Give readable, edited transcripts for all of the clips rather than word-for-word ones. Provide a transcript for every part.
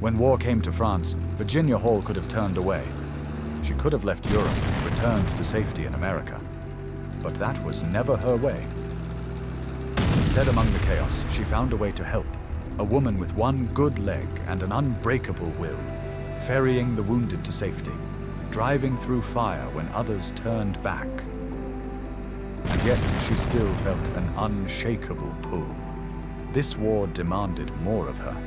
When war came to France, Virginia Hall could have turned away. She could have left Europe and returned to safety in America. But that was never her way. Instead, among the chaos, she found a way to help. A woman with one good leg and an unbreakable will, ferrying the wounded to safety, driving through fire when others turned back. And yet she still felt an unshakable pull. This war demanded more of her.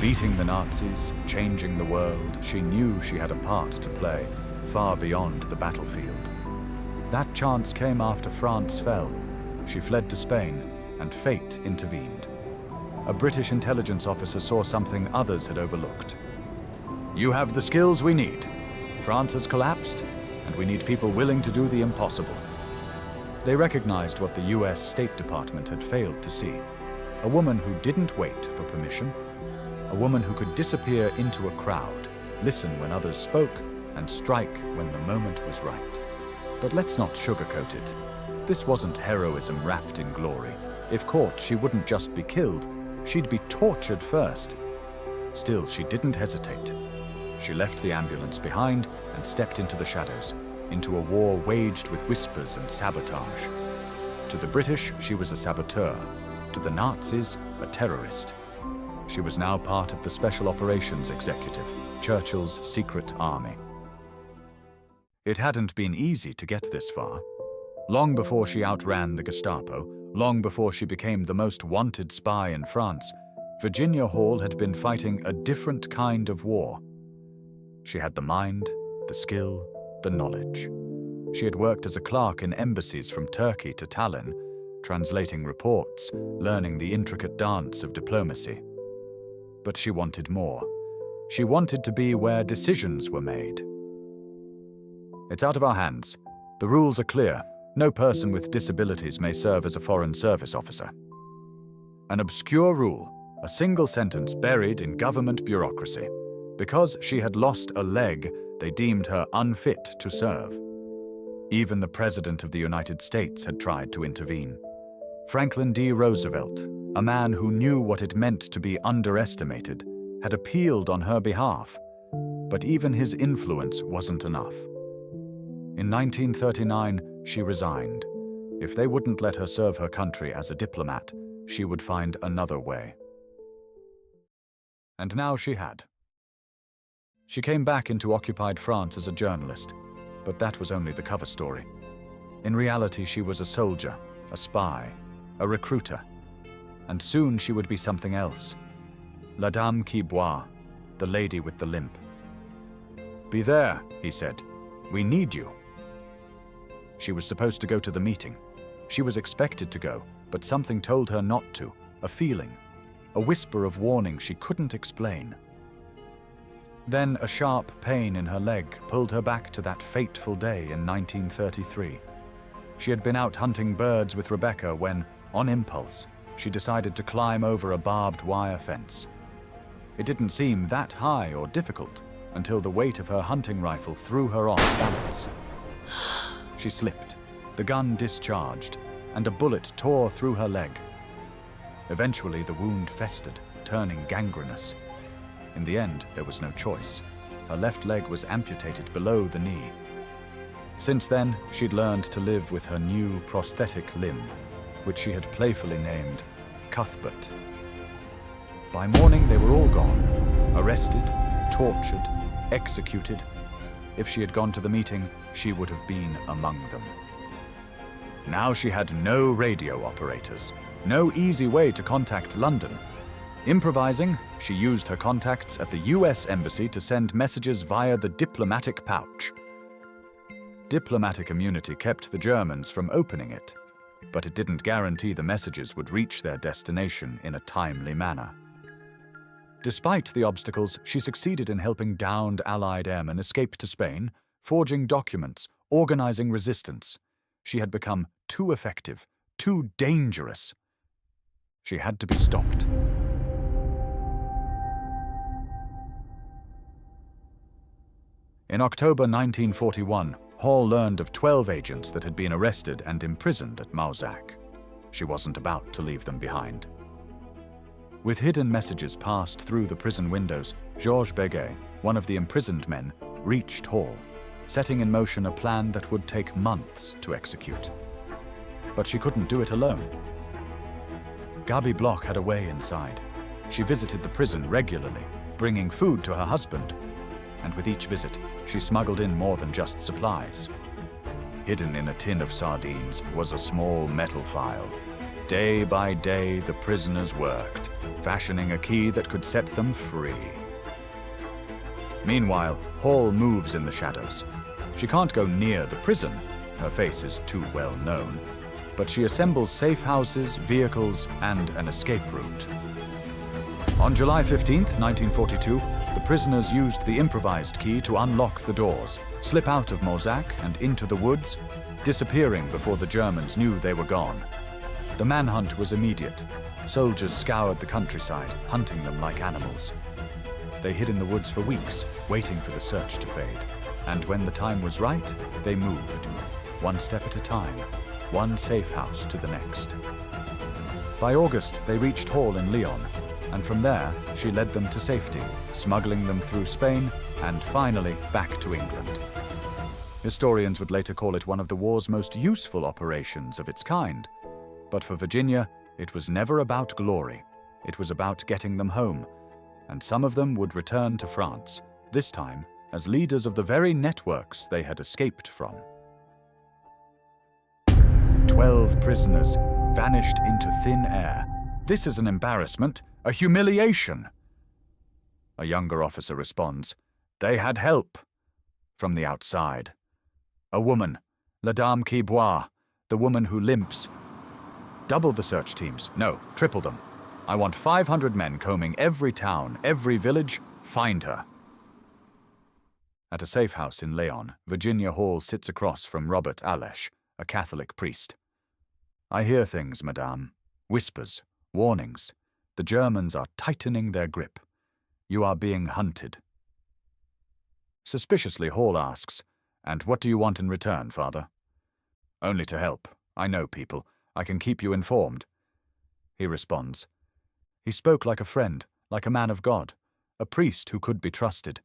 Beating the Nazis, changing the world, she knew she had a part to play, far beyond the battlefield. That chance came after France fell. She fled to Spain, and fate intervened. A British intelligence officer saw something others had overlooked. "You have the skills we need. France has collapsed, and we need people willing to do the impossible." They recognized what the US State Department had failed to see. A woman who didn't wait for permission. A woman who could disappear into a crowd, listen when others spoke, and strike when the moment was right. But let's not sugarcoat it. This wasn't heroism wrapped in glory. If caught, she wouldn't just be killed, she'd be tortured first. Still, she didn't hesitate. She left the ambulance behind and stepped into the shadows, into a war waged with whispers and sabotage. To the British, she was a saboteur. To the Nazis, a terrorist. She was now part of the Special Operations Executive, Churchill's secret army. It hadn't been easy to get this far. Long before she outran the Gestapo, long before she became the most wanted spy in France, Virginia Hall had been fighting a different kind of war. She had the mind, the skill, the knowledge. She had worked as a clerk in embassies from Turkey to Tallinn, translating reports, learning the intricate dance of diplomacy. But she wanted more. She wanted to be where decisions were made. "It's out of our hands. The rules are clear. No person with disabilities may serve as a Foreign Service officer." An obscure rule, a single sentence buried in government bureaucracy. Because she had lost a leg, they deemed her unfit to serve. Even the President of the United States had tried to intervene. Franklin D. Roosevelt, a man who knew what it meant to be underestimated, had appealed on her behalf. But even his influence wasn't enough. In 1939, she resigned. If they wouldn't let her serve her country as a diplomat, she would find another way. And now she had. She came back into occupied France as a journalist, but that was only the cover story. In reality, she was a soldier, a spy, a recruiter. And soon she would be something else. La Dame qui boit, the lady with the limp. "Be there," he said. "We need you." She was supposed to go to the meeting. She was expected to go, but something told her not to, a feeling, a whisper of warning she couldn't explain. Then a sharp pain in her leg pulled her back to that fateful day in 1933. She had been out hunting birds with Rebecca when, on impulse, she decided to climb over a barbed wire fence. It didn't seem that high or difficult until the weight of her hunting rifle threw her off balance. She slipped, the gun discharged, and a bullet tore through her leg. Eventually, the wound festered, turning gangrenous. In the end, there was no choice. Her left leg was amputated below the knee. Since then, she'd learned to live with her new prosthetic limb, which she had playfully named Cuthbert. By morning, they were all gone, arrested, tortured, executed. If she had gone to the meeting, she would have been among them. Now she had no radio operators, no easy way to contact London. Improvising, she used her contacts at the US Embassy to send messages via the diplomatic pouch. Diplomatic immunity kept the Germans from opening it, but it didn't guarantee the messages would reach their destination in a timely manner. Despite the obstacles, she succeeded in helping downed Allied airmen escape to Spain, forging documents, organizing resistance. She had become too effective, too dangerous. She had to be stopped. In October 1941, Hall learned of 12 agents that had been arrested and imprisoned at Mauzac. She wasn't about to leave them behind. With hidden messages passed through the prison windows, Georges Béguet, one of the imprisoned men, reached Hall, setting in motion a plan that would take months to execute. But she couldn't do it alone. Gabi Bloch had a way inside. She visited the prison regularly, bringing food to her husband. And with each visit, she smuggled in more than just supplies. Hidden in a tin of sardines was a small metal file. Day by day, the prisoners worked, fashioning a key that could set them free. Meanwhile, Hall moves in the shadows. She can't go near the prison, her face is too well known, but she assembles safe houses, vehicles, and an escape route. On July 15, 1942, the prisoners used the improvised key to unlock the doors, slip out of Mozac and into the woods, disappearing before the Germans knew they were gone. The manhunt was immediate. Soldiers scoured the countryside, hunting them like animals. They hid in the woods for weeks, waiting for the search to fade. And when the time was right, they moved, one step at a time, one safe house to the next. By August, they reached Hall in Lyon, and from there, she led them to safety, smuggling them through Spain, and finally back to England. Historians would later call it one of the war's most useful operations of its kind. But for Virginia, it was never about glory. It was about getting them home, and some of them would return to France, this time as leaders of the very networks they had escaped from. 12 prisoners vanished into thin air. This is an embarrassment, a humiliation. A younger officer responds, "They had help," from the outside. A woman, La Dame qui boit, the woman who limps. Double the search teams. No, triple them. I want 500 men combing every town, every village. Find her. At a safe house in Leon, Virginia Hall sits across from Robert Alesh, a Catholic priest. "I hear things, madame. Whispers, warnings. The Germans are tightening their grip. You are being hunted." Suspiciously, Hall asks, "And what do you want in return, Father?" "Only to help. I know people. I can keep you informed." He responds. He spoke like a friend, like a man of God, a priest who could be trusted.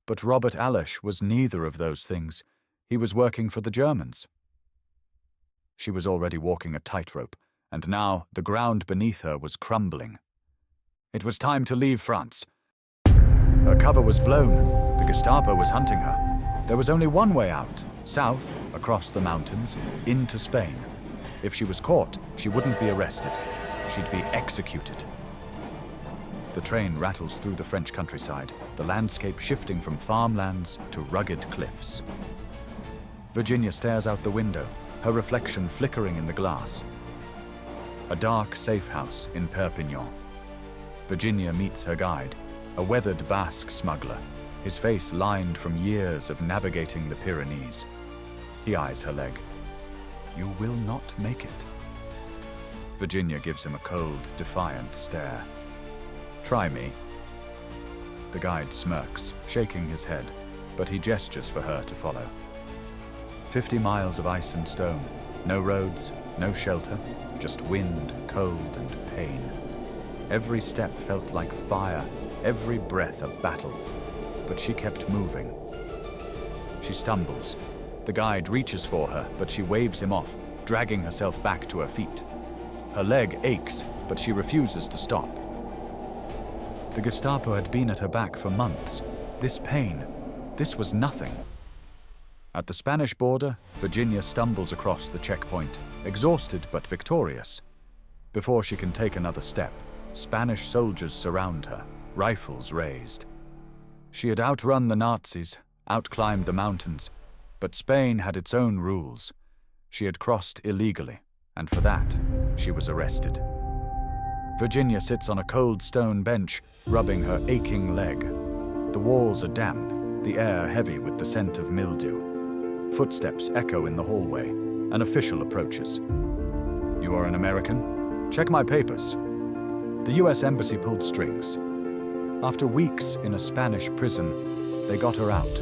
But Robert Alesh was neither of those things. He was working for the Germans. She was already walking a tightrope, and now the ground beneath her was crumbling. It was time to leave France. Her cover was blown. The Gestapo was hunting her. There was only one way out, south, across the mountains, into Spain. If she was caught, she wouldn't be arrested. She'd be executed. The train rattles through the French countryside, the landscape shifting from farmlands to rugged cliffs. Virginia stares out the window, her reflection flickering in the glass. A dark, safe house in Perpignan. Virginia meets her guide, a weathered Basque smuggler, his face lined from years of navigating the Pyrenees. He eyes her leg. "You will not make it." Virginia gives him a cold, defiant stare. "Try me." The guide smirks, shaking his head, but he gestures for her to follow. 50 miles of ice and stone, no roads, no shelter, just wind, cold, and pain. Every step felt like fire, every breath a battle, but she kept moving. She stumbles. The guide reaches for her, but she waves him off, dragging herself back to her feet. Her leg aches, but she refuses to stop. The Gestapo had been at her back for months. This pain, this was nothing. At the Spanish border, Virginia stumbles across the checkpoint, exhausted but victorious. Before she can take another step, Spanish soldiers surround her, rifles raised. She had outrun the Nazis, outclimbed the mountains, but Spain had its own rules. She had crossed illegally, and for that, she was arrested. Virginia sits on a cold stone bench, rubbing her aching leg. The walls are damp, the air heavy with the scent of mildew. Footsteps echo in the hallway. An official approaches. "You are an American? Check my papers." The US Embassy pulled strings. After weeks in a Spanish prison, they got her out.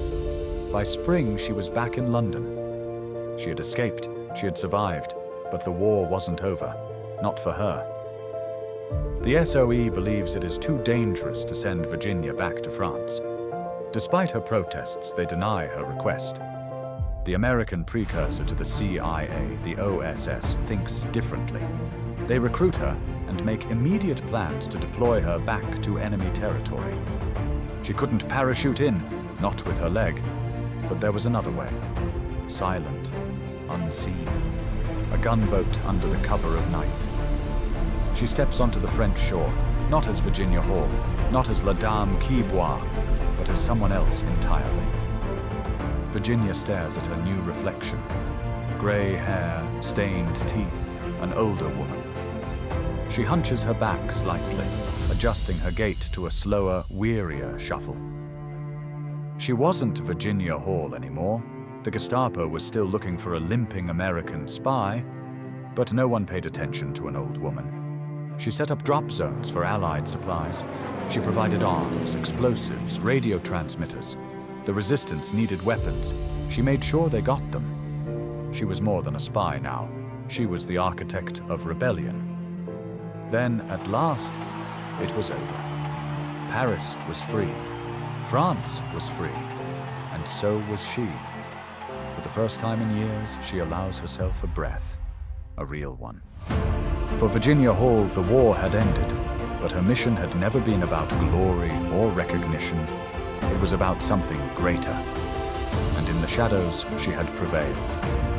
By spring, she was back in London. She had escaped, she had survived, but the war wasn't over. Not for her. The SOE believes it is too dangerous to send Virginia back to France. Despite her protests, they deny her request. The American precursor to the CIA, the OSS, thinks differently. They recruit her and make immediate plans to deploy her back to enemy territory. She couldn't parachute in, not with her leg, but there was another way. Silent, unseen. A gunboat under the cover of night. She steps onto the French shore, not as Virginia Hall, not as La Dame qui boit, but as someone else entirely. Virginia stares at her new reflection. Gray hair, stained teeth, an older woman. She hunches her back slightly, adjusting her gait to a slower, wearier shuffle. She wasn't Virginia Hall anymore. The Gestapo was still looking for a limping American spy, but no one paid attention to an old woman. She set up drop zones for Allied supplies. She provided arms, explosives, radio transmitters. The resistance needed weapons. She made sure they got them. She was more than a spy now. She was the architect of rebellion. Then, at last, it was over. Paris was free. France was free. And so was she. For the first time in years, she allows herself a breath. A real one. For Virginia Hall, the war had ended, but her mission had never been about glory or recognition. It was about something greater. And in the shadows, she had prevailed.